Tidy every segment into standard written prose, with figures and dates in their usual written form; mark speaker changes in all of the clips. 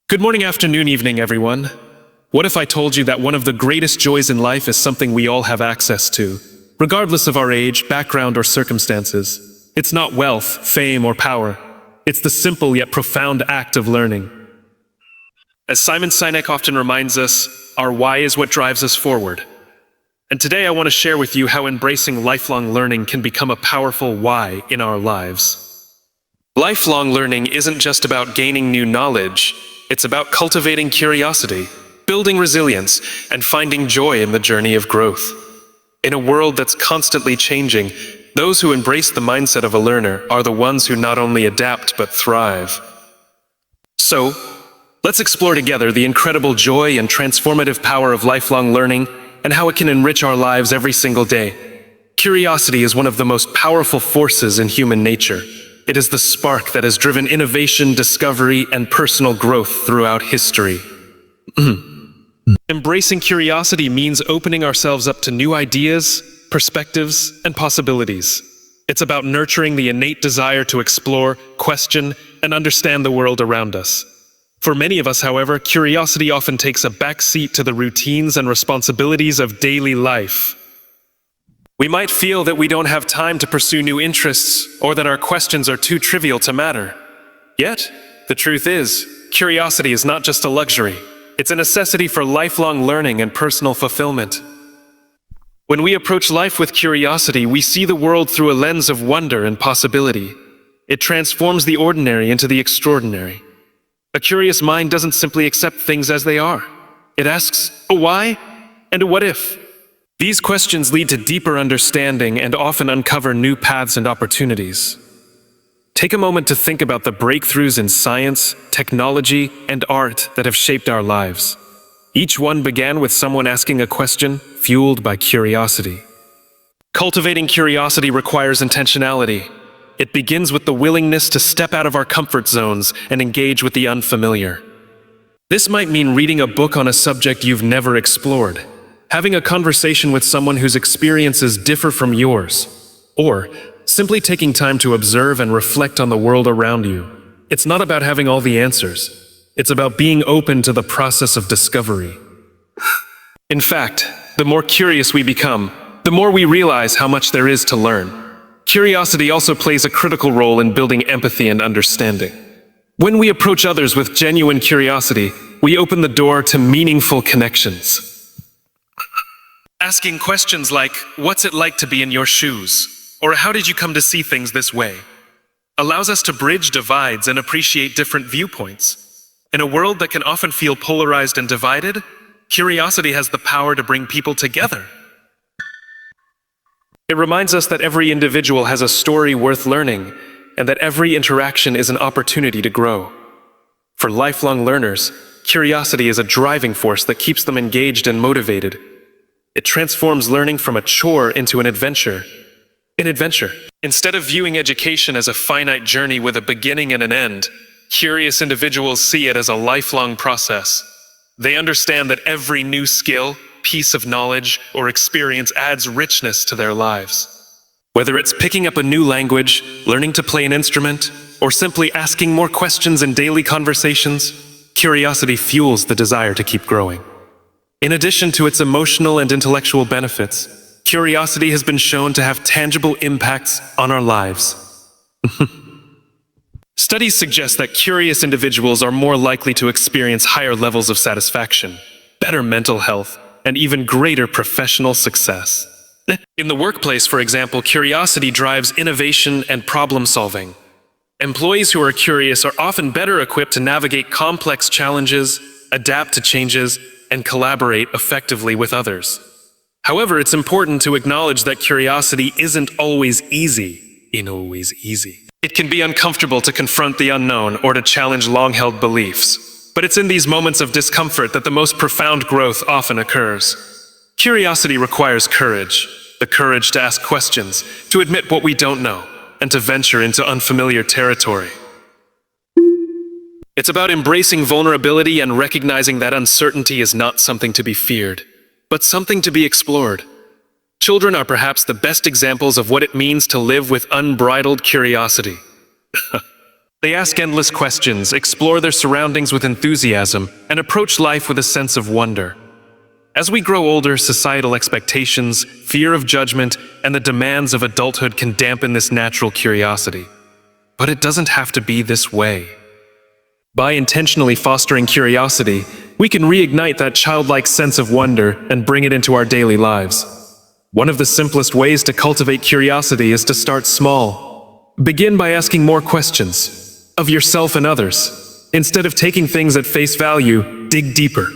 Speaker 1: Good morning, afternoon, evening, everyone. What if I told you that one of the greatest joys in life is something we all have access to, regardless of our age, background, or circumstances? It's not wealth, fame, or power. It's the simple yet profound act of learning. As Simon Sinek often reminds us, our why is what drives us forward. And today I want to share with you how embracing lifelong learning can become a powerful why in our lives. Lifelong learning isn't just about gaining new knowledge. It's about cultivating curiosity, building resilience, and finding joy in the journey of growth. In a world that's constantly changing, those who embrace the mindset of a learner are the ones who not only adapt but thrive. So, let's explore together the incredible joy and transformative power of lifelong learning and how it can enrich our lives every single day. Curiosity is one of the most powerful forces in human nature. It is the spark that has driven innovation, discovery, and personal growth throughout history. Embracing curiosity means opening ourselves up to new ideas, perspectives, and possibilities. It's about nurturing the innate desire to explore, question, and understand the world around us. For many of us, however, curiosity often takes a backseat to the routines and responsibilities of daily life. We might feel that we don't have time to pursue new interests, or that our questions are too trivial to matter. Yet, the truth is, curiosity is not just a luxury. It's a necessity for lifelong learning and personal fulfillment. When we approach life with curiosity, we see the world through a lens of wonder and possibility. It transforms the ordinary into the extraordinary. A curious mind doesn't simply accept things as they are. It asks a why and a what if. These questions lead to deeper understanding and often uncover new paths and opportunities. Take a moment to think about the breakthroughs in science, technology, and art that have shaped our lives. Each one began with someone asking a question fueled by curiosity. Cultivating curiosity requires intentionality. It begins with the willingness to step out of our comfort zones and engage with the unfamiliar. This might mean reading a book on a subject you've never explored, having a conversation with someone whose experiences differ from yours, or simply taking time to observe and reflect on the world around you. It's not about having all the answers. It's about being open to the process of discovery. In fact, the more curious we become, the more we realize how much there is to learn. Curiosity also plays a critical role in building empathy and understanding. When we approach others with genuine curiosity, we open the door to meaningful connections. Asking questions like, "What's it like to be in your shoes?" or "How did you come to see things this way?" allows us to bridge divides and appreciate different viewpoints. In a world that can often feel polarized and divided, curiosity has the power to bring people together. It reminds us that every individual has a story worth learning, and that every interaction is an opportunity to grow. For lifelong learners, curiosity is a driving force that keeps them engaged and motivated. It transforms learning from a chore into an adventure. Instead of viewing education as a finite journey with a beginning and an end, curious individuals see it as a lifelong process. They understand that every new skill, piece of knowledge, or experience adds richness to their lives. Whether it's picking up a new language, learning to play an instrument, or simply asking more questions in daily conversations, curiosity fuels the desire to keep growing. In addition to its emotional and intellectual benefits, curiosity has been shown to have tangible impacts on our lives. Studies suggest that curious individuals are more likely to experience higher levels of satisfaction, better mental health, and even greater professional success. In the workplace, for example, curiosity drives innovation and problem solving. Employees who are curious are often better equipped to navigate complex challenges, adapt to changes, and collaborate effectively with others. However, it's important to acknowledge that curiosity isn't always easy. It can be uncomfortable to confront the unknown or to challenge long-held beliefs. But it's in these moments of discomfort that the most profound growth often occurs. Curiosity requires courage, the courage to ask questions, to admit what we don't know, and to venture into unfamiliar territory. It's about embracing vulnerability and recognizing that uncertainty is not something to be feared, but something to be explored. Children are perhaps the best examples of what it means to live with unbridled curiosity. They ask endless questions, explore their surroundings with enthusiasm, and approach life with a sense of wonder. As we grow older, societal expectations, fear of judgment, and the demands of adulthood can dampen this natural curiosity. But it doesn't have to be this way. By intentionally fostering curiosity, we can reignite that childlike sense of wonder and bring it into our daily lives. One of the simplest ways to cultivate curiosity is to start small. Begin by asking more questions of yourself and others. Instead of taking things at face value, dig deeper.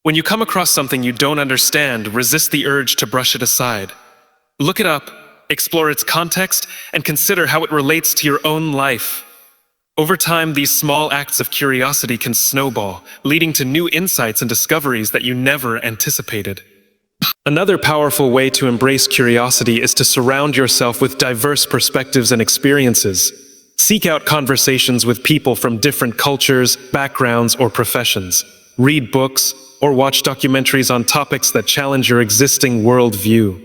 Speaker 1: When you come across something you don't understand, resist the urge to brush it aside. Look it up, explore its context, and consider how it relates to your own life. Over time, these small acts of curiosity can snowball, leading to new insights and discoveries that you never anticipated. Another powerful way to embrace curiosity is to surround yourself with diverse perspectives and experiences. Seek out conversations with people from different cultures, backgrounds, or professions. Read books, or watch documentaries on topics that challenge your existing worldview.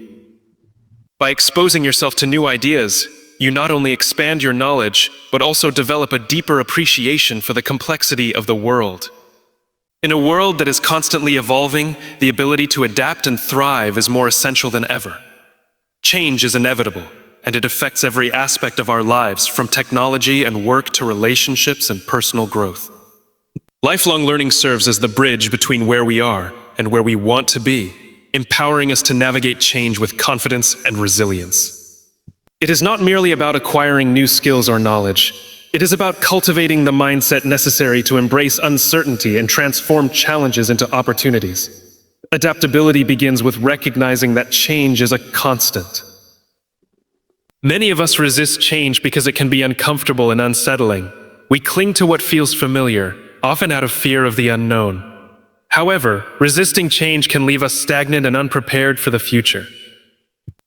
Speaker 1: By exposing yourself to new ideas, you not only expand your knowledge, but also develop a deeper appreciation for the complexity of the world. In a world that is constantly evolving, the ability to adapt and thrive is more essential than ever. Change is inevitable, and it affects every aspect of our lives, from technology and work to relationships and personal growth. Lifelong learning serves as the bridge between where we are and where we want to be, empowering us to navigate change with confidence and resilience. It is not merely about acquiring new skills or knowledge. It is about cultivating the mindset necessary to embrace uncertainty and transform challenges into opportunities. Adaptability begins with recognizing that change is a constant. Many of us resist change because it can be uncomfortable and unsettling. We cling to what feels familiar, often out of fear of the unknown. However, resisting change can leave us stagnant and unprepared for the future.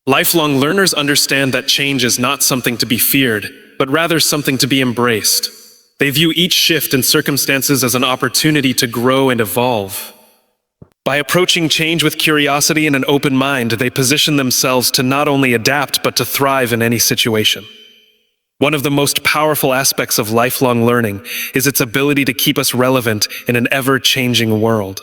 Speaker 1: Lifelong learners understand that change is not something to be feared, but rather something to be embraced. They view each shift in circumstances as an opportunity to grow and evolve. By approaching change with curiosity and an open mind, they position themselves to not only adapt, but to thrive in any situation. One of the most powerful aspects of lifelong learning is its ability to keep us relevant in an ever-changing world.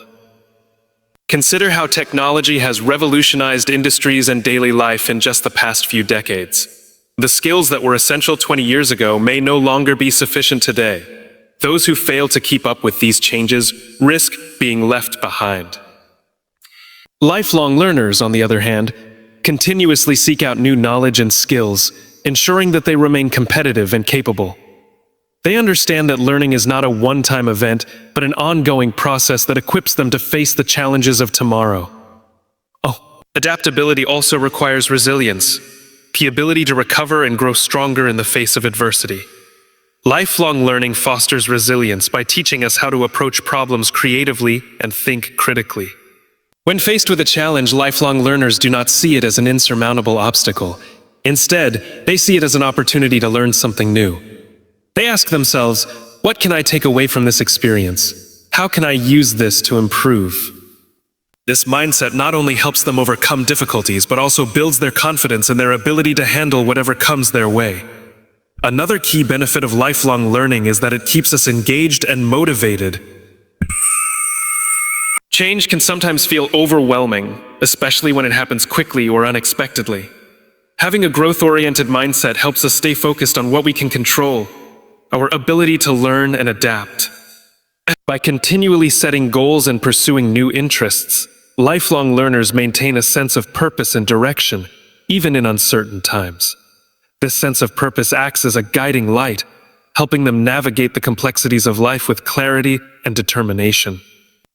Speaker 1: Consider how technology has revolutionized industries and daily life in just the past few decades. The skills that were essential 20 years ago may no longer be sufficient today. Those who fail to keep up with these changes risk being left behind. Lifelong learners, on the other hand, continuously seek out new knowledge and skills, ensuring that they remain competitive and capable. They understand that learning is not a one-time event, but an ongoing process that equips them to face the challenges of tomorrow. Adaptability also requires resilience, the ability to recover and grow stronger in the face of adversity. Lifelong learning fosters resilience by teaching us how to approach problems creatively and think critically. When faced with a challenge, lifelong learners do not see it as an insurmountable obstacle. Instead, they see it as an opportunity to learn something new. They ask themselves, what can I take away from this experience? How can I use this to improve? This mindset not only helps them overcome difficulties, but also builds their confidence in their ability to handle whatever comes their way. Another key benefit of lifelong learning is that it keeps us engaged and motivated. Change can sometimes feel overwhelming, especially when it happens quickly or unexpectedly. Having a growth-oriented mindset helps us stay focused on what we can control, our ability to learn and adapt. By continually setting goals and pursuing new interests, lifelong learners maintain a sense of purpose and direction, even in uncertain times. This sense of purpose acts as a guiding light, helping them navigate the complexities of life with clarity and determination.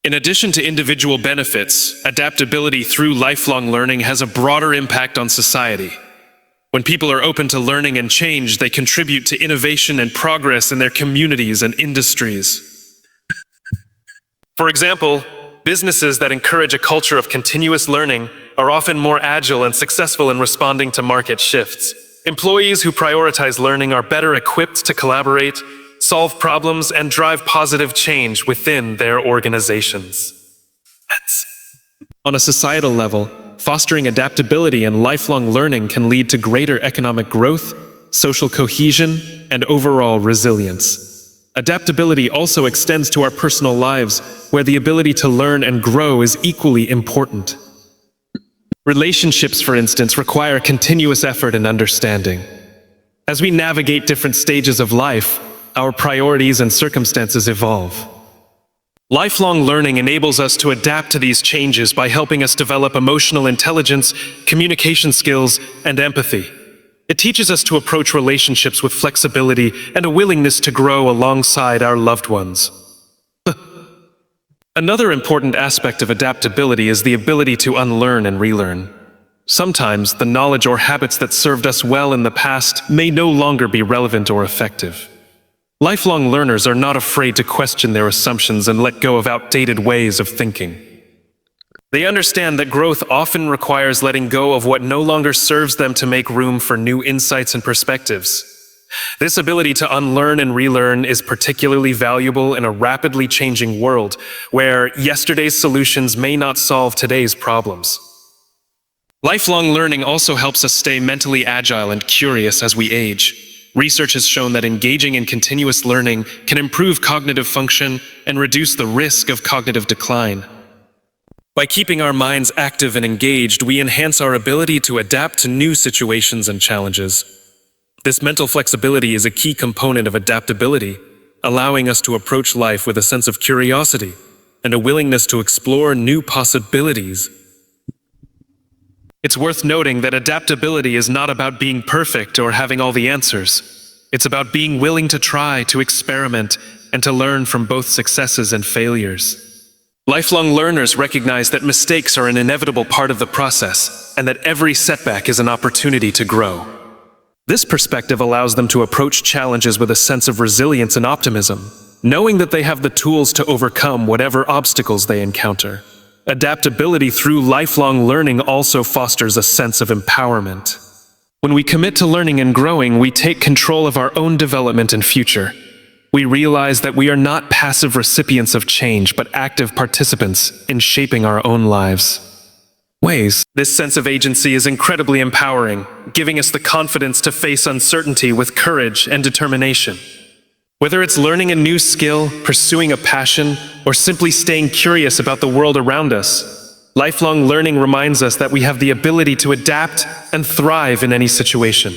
Speaker 1: In addition to individual benefits, adaptability through lifelong learning has a broader impact on society. When people are open to learning and change, they contribute to innovation and progress in their communities and industries. For example, businesses that encourage a culture of continuous learning are often more agile and successful in responding to market shifts. Employees who prioritize learning are better equipped to collaborate, solve problems, and drive positive change within their organizations. On a societal level, fostering adaptability and lifelong learning can lead to greater economic growth, social cohesion, and overall resilience. Adaptability also extends to our personal lives, where the ability to learn and grow is equally important. Relationships, for instance, require continuous effort and understanding. As we navigate different stages of life, our priorities and circumstances evolve. Lifelong learning enables us to adapt to these changes by helping us develop emotional intelligence, communication skills, and empathy. It teaches us to approach relationships with flexibility and a willingness to grow alongside our loved ones. Another important aspect of adaptability is the ability to unlearn and relearn. Sometimes, the knowledge or habits that served us well in the past may no longer be relevant or effective. Lifelong learners are not afraid to question their assumptions and let go of outdated ways of thinking. They understand that growth often requires letting go of what no longer serves them to make room for new insights and perspectives. This ability to unlearn and relearn is particularly valuable in a rapidly changing world where yesterday's solutions may not solve today's problems. Lifelong learning also helps us stay mentally agile and curious as we age. Research has shown that engaging in continuous learning can improve cognitive function and reduce the risk of cognitive decline. By keeping our minds active and engaged, we enhance our ability to adapt to new situations and challenges. This mental flexibility is a key component of adaptability, allowing us to approach life with a sense of curiosity and a willingness to explore new possibilities. It's worth noting that adaptability is not about being perfect or having all the answers. It's about being willing to try, to experiment, and to learn from both successes and failures. Lifelong learners recognize that mistakes are an inevitable part of the process, and that every setback is an opportunity to grow. This perspective allows them to approach challenges with a sense of resilience and optimism, knowing that they have the tools to overcome whatever obstacles they encounter. Adaptability through lifelong learning also fosters a sense of empowerment. When we commit to learning and growing, we take control of our own development and future. We realize that we are not passive recipients of change, but active participants in shaping our own lives. This sense of agency is incredibly empowering, giving us the confidence to face uncertainty with courage and determination. Whether it's learning a new skill, pursuing a passion, or simply staying curious about the world around us, lifelong learning reminds us that we have the ability to adapt and thrive in any situation.